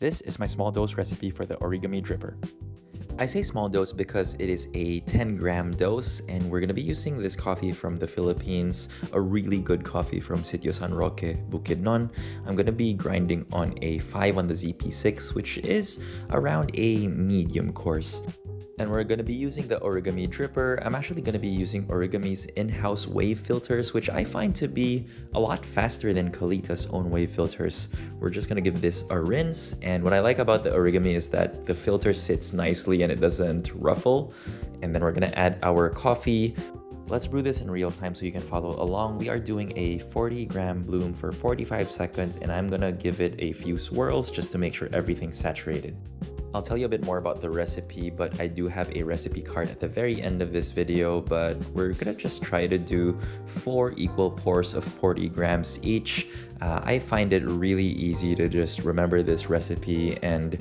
This is my small dose recipe for the origami dripper. I say small dose because it is a 10-gram dose, and we're gonna be using this coffee from the Philippines, a really good coffee from Sitio San Roque, Bukidnon. I'm gonna be grinding on a 5 on the ZP6, which is around a medium course. And we're going to be using the Origami dripper. I'm actually going to be using Origami's in-house wave filters, which I find to be a lot faster than Kalita's own wave filters. We're just going to give this a rinse, and what I like about the Origami is that the filter sits nicely and it doesn't ruffle. And then we're going to add our coffee. Let's brew this in real time so you can follow along. We are doing a 40-gram bloom for 45 seconds, and I'm going to give it a few swirls just to make sure everything's saturated. I'll tell you a bit more about the recipe, but I do have a recipe card at the very end of this video, but we're gonna just try to do 4 equal pours of 40 grams each. I find it really easy to just remember this recipe, and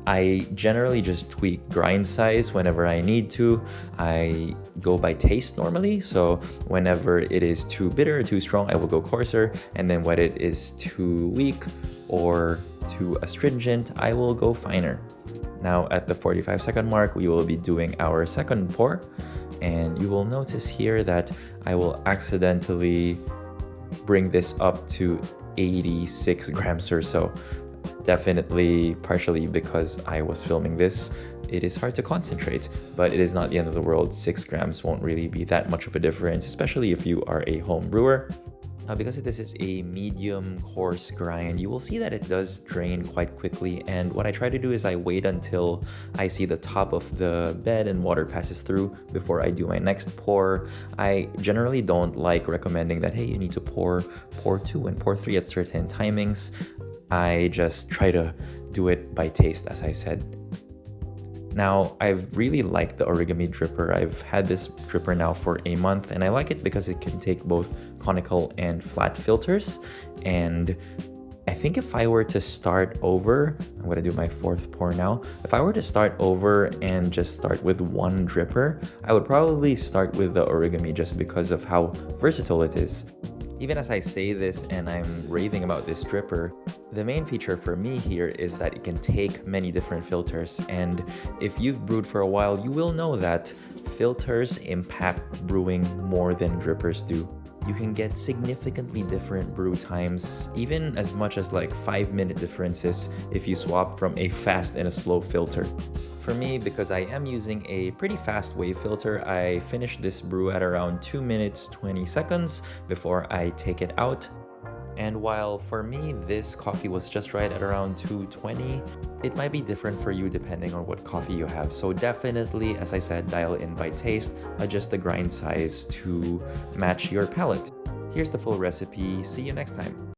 I generally just tweak grind size whenever I need to. I go by taste normally, so whenever it is too bitter or too strong, I will go coarser, and then when it is too weak or too astringent, I will go finer. Now at the 45-second mark, we will be doing our second pour, and you will notice here that I will accidentally bring this up to 86 grams or so. Definitely partially because I was filming this. It is hard to concentrate, but it is not the end of the world. 6 grams won't really be that much of a difference, especially if you are a home brewer. Now, because this is a medium coarse grind, you will see that it does drain quite quickly, and what I try to do is I wait until I see the top of the bed and water passes through before I do my next pour. I generally don't like recommending that, hey, you need to pour 2 and pour 3 at certain timings. I just try to do it by taste, as I said. Now, I've really liked the Origami dripper. I've had this dripper now for a month, and I like it because it can take both conical and flat filters. And I think if I were to start over, I'm gonna do my 4th pour now. If I were to start over and just start with one dripper, I would probably start with the Origami just because of how versatile it is. Even as I say this and I'm raving about this dripper, the main feature for me here is that it can take many different filters, and if you've brewed for a while, you will know that filters impact brewing more than drippers do. You can get significantly different brew times, even as much as like 5-minute differences if you swap from a fast and a slow filter. For me, because I am using a pretty fast wave filter, I finished this brew at around 2 minutes 20 seconds before I take it out. And while for me this coffee was just right at around 220, it might be different for you depending on what coffee you have. So definitely, as I said, dial in by taste, adjust the grind size to match your palate. Here's the full recipe. See you next time.